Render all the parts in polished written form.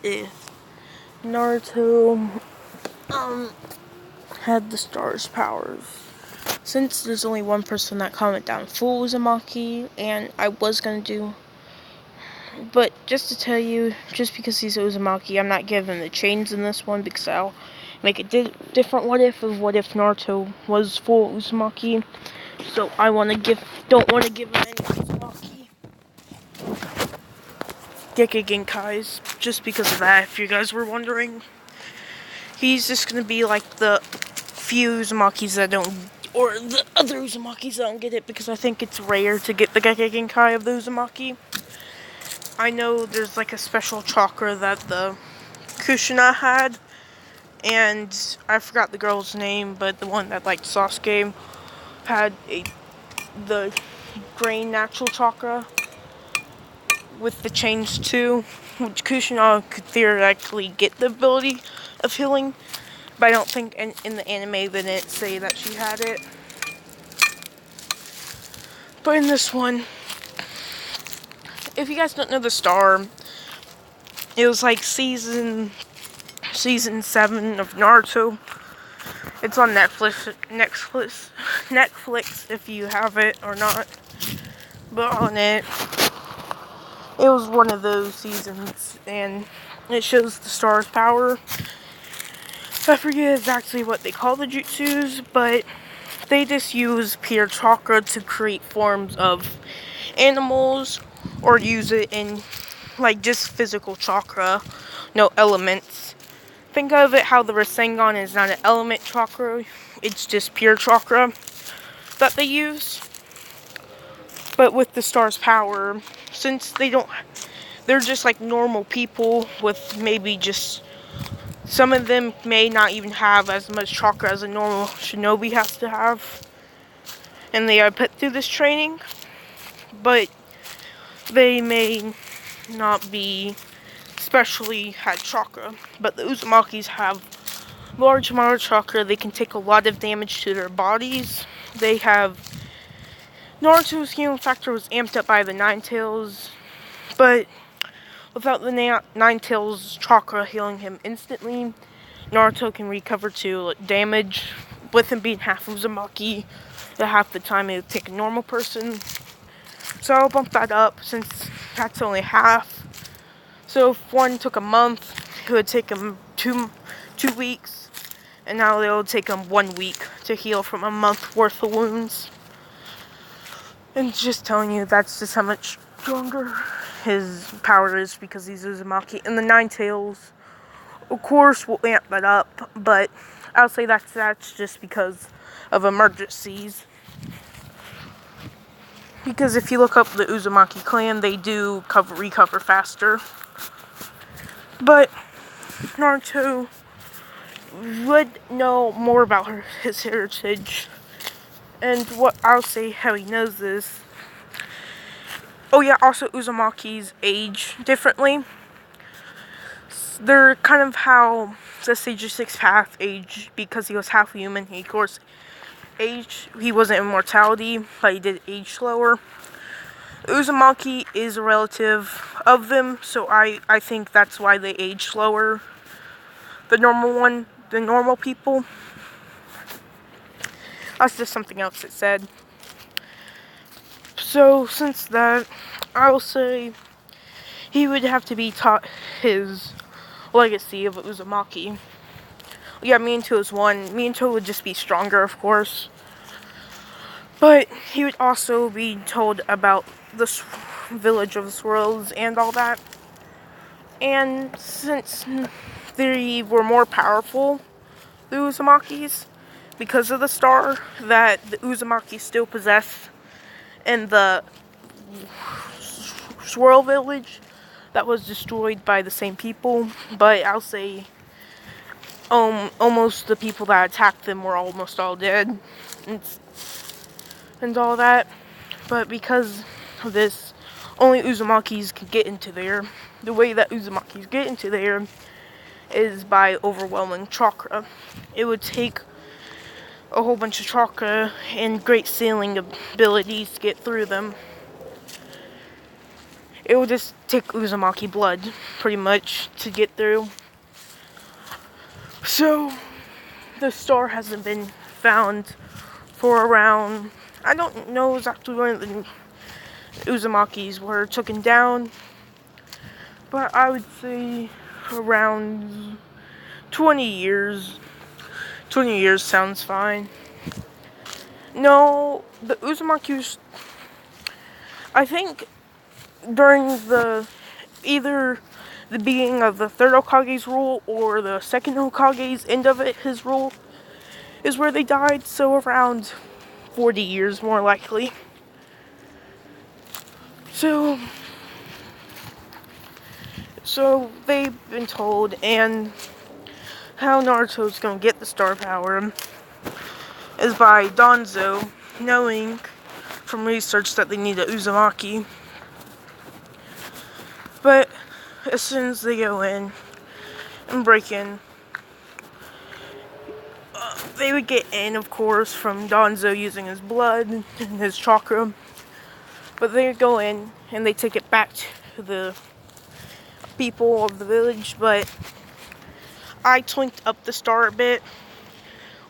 if Naruto had the star's powers. Since there's only one person that commented down full Uzumaki, and I was gonna do, but just to tell you, just because he's Uzumaki, I'm not giving the chains in this one because I'll make a different what if Naruto was full Uzumaki. So I don't want to give him any Uzumaki Gekkeigenkais, just because of that, if you guys were wondering. He's just gonna be like the few Uzumakis that don't, or the other Uzumakis that don't get it, because I think it's rare to get the Gekkeigenkai of the Uzumaki. I know there's like a special chakra that the Kushina had, and I forgot the girl's name, but the one that liked Sasuke had the grain natural chakra with the chains too, which Kushina could theoretically get the ability of healing, but I don't think in the anime they didn't say that she had it. But in this one, if you guys don't know the star, it was like season 7 of Naruto. It's on Netflix if you have it or not. But on it was one of those seasons, and it shows the star's power. I forget exactly what they call the jutsus, but they just use pure chakra to create forms of animals, or use it in like just physical chakra, no elements. Think of it how the Rasengan is not an element chakra, it's just pure chakra that they use. But with the star's power, since they're just like normal people with maybe just, some of them may not even have as much chakra as a normal shinobi has to have, and they are put through this training, but they may not be especially had chakra. But the Uzumakis have large amount of chakra. They can take a lot of damage to their bodies. They have Naruto's healing factor was amped up by the Nine Tails, but without the Nine Tails chakra healing him instantly, Naruto can recover to damage. With him being half Uzumaki, half the time it would take a normal person. So I'll bump that up since that's only half. So if one took a month, it would take him two weeks, and now it'll take him 1 week to heal from a month worth of wounds. And just telling you, that's just how much stronger his power is because he's Uzumaki. And the Nine Tails, of course, will amp that up, but I'll say that's just because of emergencies. Because if you look up the Uzumaki clan, they do recover faster. But Naruto would know more about his heritage. And what I'll say how he knows this. Oh yeah, also Uzumakis age differently. They're kind of how the Sage of Six Path aged because he was half human. He, of course, aged. He wasn't immortality, but he did age slower. Uzumaki is a relative of them, so I think that's why they age slower. The normal people. That's just something else it said. So, since that, I will say he would have to be taught his legacy of Uzumaki. Yeah, Minato is one. Minato would just be stronger, of course. But he would also be told about the village of the swirls and all that. And since they were more powerful, the Uzumakis, because of the star that the Uzumaki still possess in the swirl village that was destroyed by the same people, but I'll say almost the people that attacked them were almost all dead and all that. But because of this, only Uzumakis can get into there. The way that Uzumakis get into there is by overwhelming chakra. It would take a whole bunch of chakra and great sealing abilities to get through them. it will just take Uzumaki blood, pretty much, to get through. So, the star hasn't been found for around, I don't know exactly when the Uzumakis were taken down, but I would say around 20 years. 20 years sounds fine. No, the Uzumakis, I think during either the beginning of the third Hokage's rule or the second Hokage's end of his rule is where they died, so around 40 years more likely. So they've been told, and how Naruto's gonna get the star power is by Danzo knowing from research that they need a Uzumaki. But as soon as they go in and break in, they would get in, of course, from Danzo using his blood and his chakra. But they would go in and they take it back to the people of the village. But I twinked up the star a bit,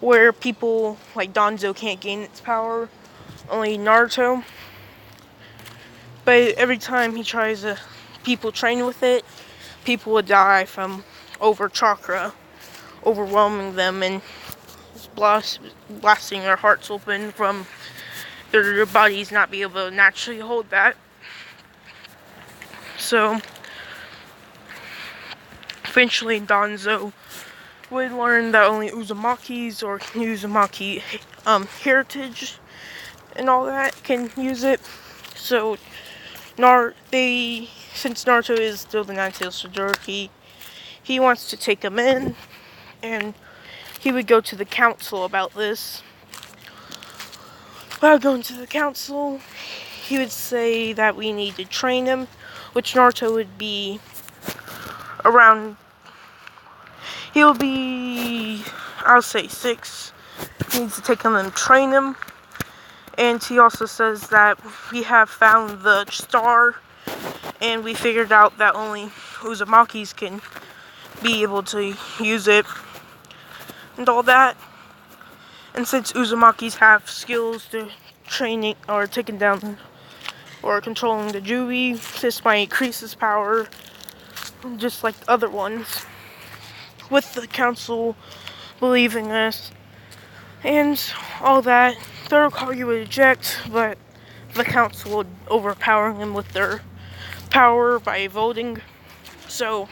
where people like Danzo can't gain its power, only Naruto. But every time he tries to, people train with it, people would die from over chakra, overwhelming them and blasting their hearts open from their bodies not be able to naturally hold that. So eventually Danzo would learn that only Uzumakis or Uzumaki heritage and all that can use it. So since Naruto is still the Nine-Tailed Todoroki, he wants to take him in, and he would go to the council about this. While going to the council, he would say that we need to train him, which Naruto would be around, he'll be, I'll say 6. He needs to take him and train him. And he also says that we have found the star, and we figured out that only Uzumakis can be able to use it, and all that. And since Uzumakis have skills to training or taking down or controlling the Jubi, this might increase his power, just like the other ones. With the council believing this and all that, third Hokage would eject, but the council would overpower him with their power by voting. So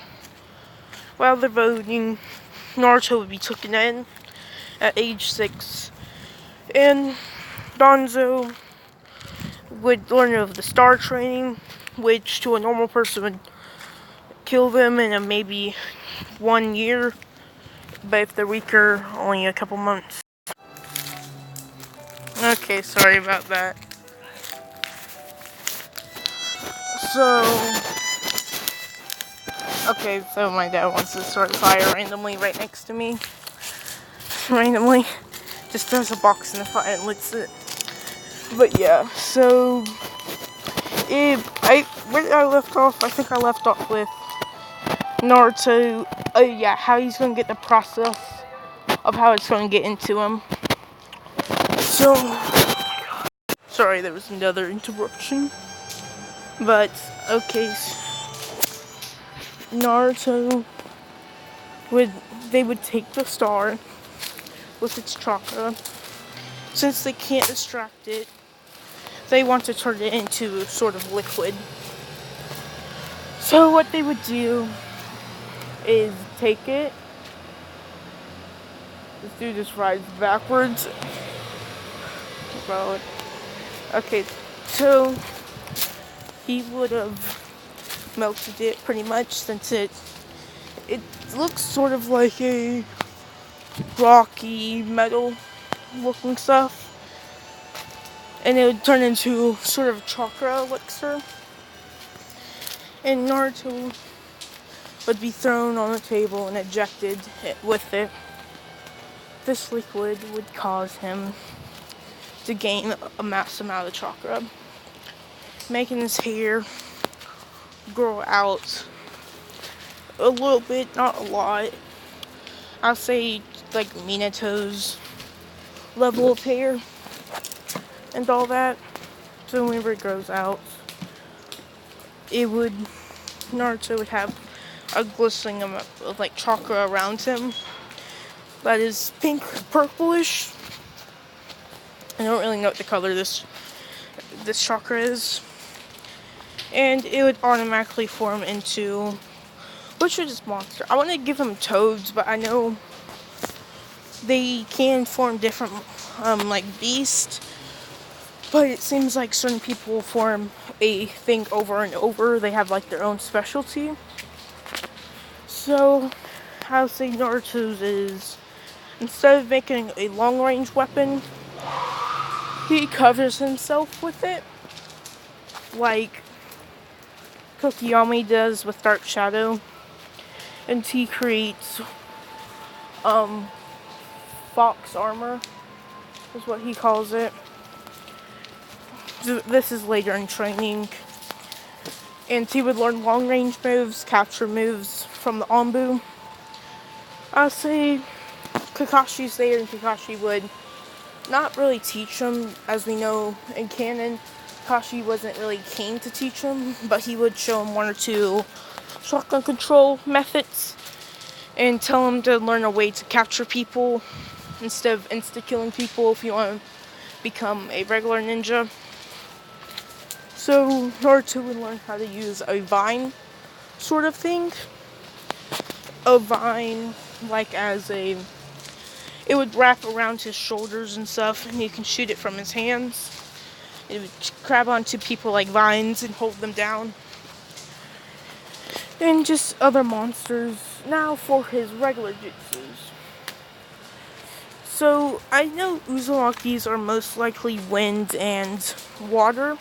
while they're voting, Naruto would be taken in at age 6, and Danzo would learn of the star training, which to a normal person would kill them in maybe 1 year, but if they're weaker, only a couple months. Okay, sorry about that. So my dad wants to start a fire randomly right next to me. Randomly. Just throws a box in the fire and lights it. But yeah, so where did I left off? I think I left off with Naruto. How he's gonna get the process of how it's gonna get into him. So sorry, there was another interruption. But okay, Naruto would take the star with its chakra. Since they can't distract it, they want to turn it into a sort of liquid. So what they would do is take it. This dude just rides backwards. Well, okay, so he would have melted it pretty much, since it looks sort of like a rocky metal looking stuff, and it would turn into sort of chakra elixir, and Naruto would be thrown on the table and ejected with it. This liquid would cause him to gain a mass amount of chakra, making his hair grow out a little bit, not a lot. I'll say like Minato's level of hair and all that. So whenever it grows out, Naruto would have a glistening of like chakra around him that is pink purplish. I don't really know what the color this chakra is. And it would automatically form into, which is this monster? I want to give them toads, but I know they can form different like beasts. But it seems like certain people form a thing over and over. They have like their own specialty. So I would say Naruto's is, instead of making a long range weapon, he covers himself with it. Like Kokiyami does with Dark Shadow. And he creates fox armor is what he calls it. This is later in training. And he would learn long range moves, capture moves from the Anbu. I'll say Kakashi's there, and Kakashi would not really teach him. As we know in canon, Kakashi wasn't really keen to teach him, but he would show him one or two shotgun control methods and tell him to learn a way to capture people instead of insta-killing people if you want to become a regular ninja. So Naruto would learn how to use a vine sort of thing. A vine, like it would wrap around his shoulders and stuff, and he can shoot it from his hands. It would grab onto people like vines and hold them down. And just other monsters. Now for his regular jutsus. So I know Uzumakis are most likely wind and water.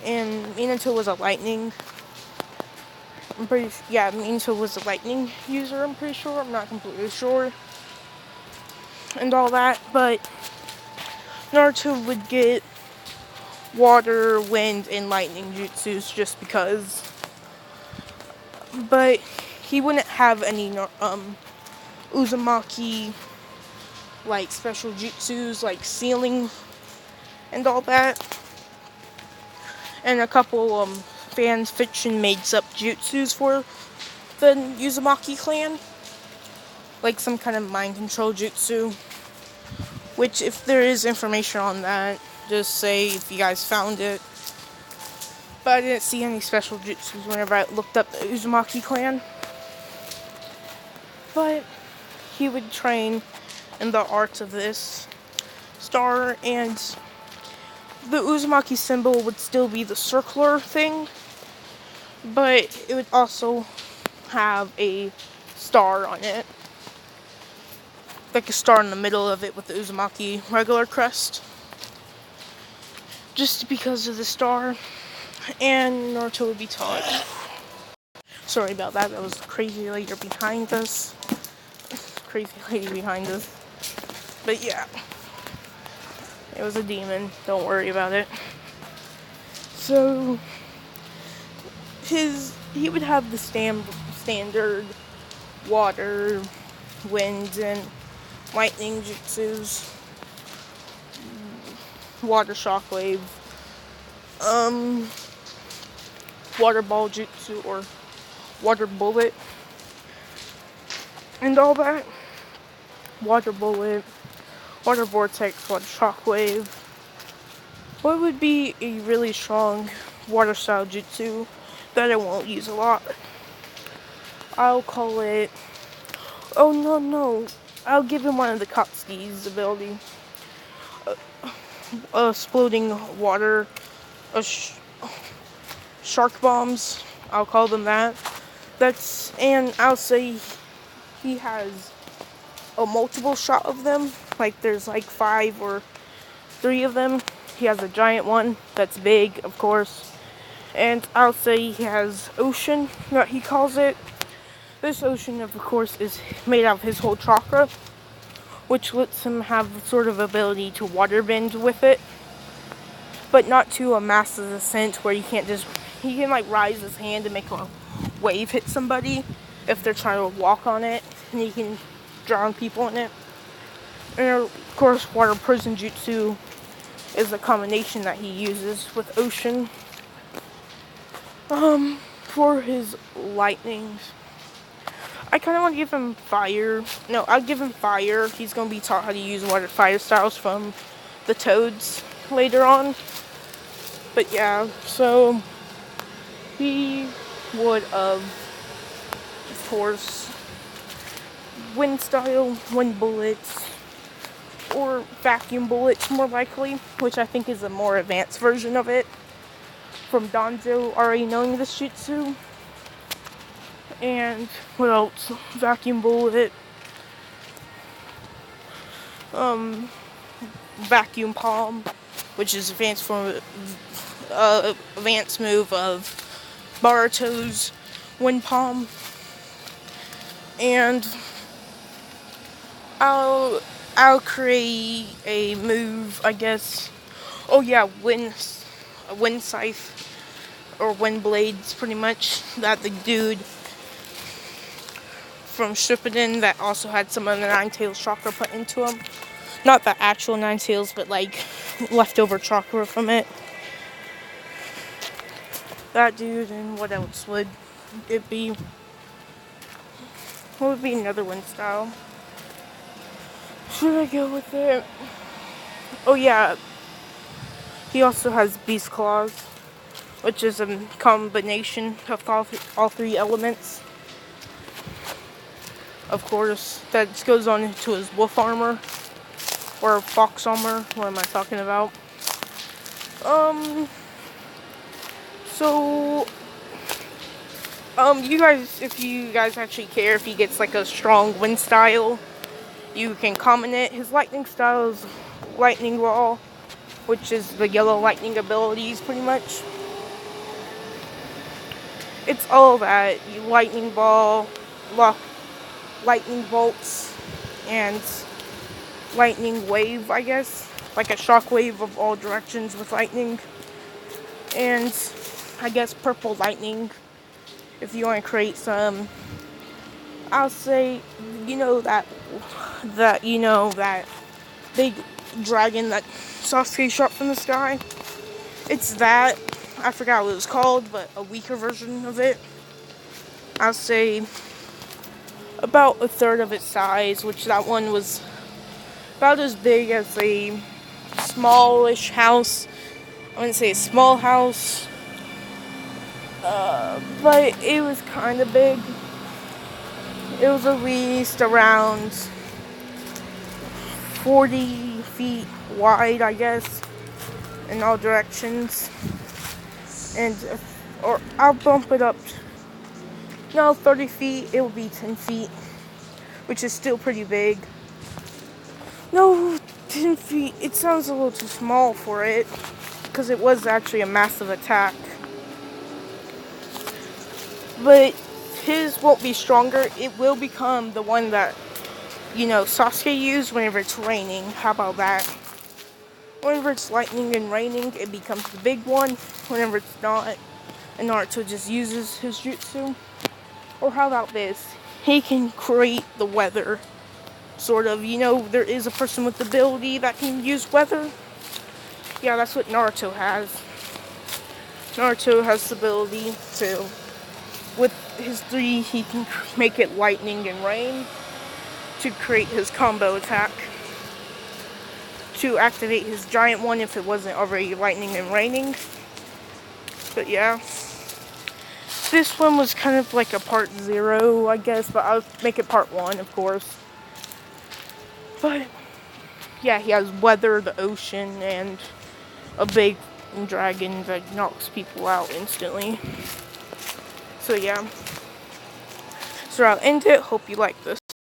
And Minato was a lightning. Minato was a lightning user, I'm pretty sure. I'm not completely sure. And all that, but Naruto would get water, wind, and lightning jutsus just because. But he wouldn't have any Uzumaki like special jutsus like sealing and all that. And a couple fan fiction made up jutsus for the Uzumaki clan. Like some kind of mind control jutsu. Which, if there is information on that, just say if you guys found it. But I didn't see any special jutsus whenever I looked up the Uzumaki clan. But he would train in the arts of this star, and the Uzumaki symbol would still be the circular thing, but it would also have a star on it. Like a star in the middle of it with the Uzumaki regular crest. Just because of the star. And Naruto would be taught. Sorry about that, that was the crazy lady behind us. But yeah. It was a demon, don't worry about it. So he would have the standard water, wind, and lightning jutsus. Water shockwave. Water ball jutsu or water bullet. And all that. Water bullet. Water vortex, water shockwave. What would be a really strong water style jutsu that I won't use a lot? I'll call it... Oh, no. I'll give him one of the Katsuki's ability. Exploding water. Shark bombs. I'll call them that. And I'll say he has a multiple shot of them. Like there's like 5 or 3 of them. He has a giant one that's big, of course. And I'll say he has ocean, that he calls it. This ocean, of course, is made out of his whole chakra, which lets him have sort of ability to waterbend with it, but not to a massive extent where you can't just he can like raise his hand and make a wave hit somebody if they're trying to walk on it, and he can drown people in it. And of course, water prison jutsu is a combination that he uses with ocean. For his lightnings, I kind of want to give him fire. No, I'll give him fire. He's going to be taught how to use water fire styles from the Toads later on. But yeah, so he would of course, wind style, wind bullets, or vacuum bullets more likely, which I think is a more advanced version of it from Donzo already knowing this jutsu. And what else? Vacuum bullet, vacuum palm, which is advanced form, advanced move of Naruto's wind palm. And I'll create a move, I guess. Oh yeah, wind scythe or wind blades, pretty much, that the dude from Shippuden that also had some of the Nine Tails chakra put into him. Not the actual Nine Tails, but like leftover chakra from it. That dude. And what else would it be? What would be another wind style? Should I go with it? Oh yeah, he also has beast claws, which is a combination of all three elements. Of course, that goes on into his wolf armor or fox armor. What am I talking about? So you guys, if you guys actually care if he gets like a strong wind style, you can comment it. His lightning style is lightning ball, which is the yellow lightning abilities, pretty much. It's all that. Lightning ball, lightning bolts, and lightning wave, I guess. Like a shock wave of all directions with lightning. And I guess purple lightning, if you want to create some. I'll say, that big dragon that Sasuke shot from the sky. It's that. I forgot what it was called, but a weaker version of it. I'll say about a third of its size, which that one was about as big as a smallish house. I wouldn't say a small house, but it was kind of big. It was at least around 40 feet wide, I guess, in all directions. And, or I'll bump it up. No, 30 feet, it will be 10 feet, which is still pretty big. No, 10 feet, it sounds a little too small for it, because it was actually a massive attack. But his won't be stronger. It will become the one that, Sasuke used whenever it's raining. How about that? Whenever it's lightning and raining, it becomes the big one. Whenever it's not, and Naruto just uses his jutsu. Or how about this? He can create the weather. Sort of, there is a person with the ability that can use weather. Yeah, that's what Naruto has. Naruto has the ability to, with his 3, he can make it lightning and rain to create his combo attack. To activate his giant one if it wasn't already lightning and raining. But yeah. This one was kind of like a part 0, I guess, but I'll make it part 1, of course. But yeah, he has weather, the ocean, and a big dragon that knocks people out instantly. So yeah. So I'll end it. Hope you like this.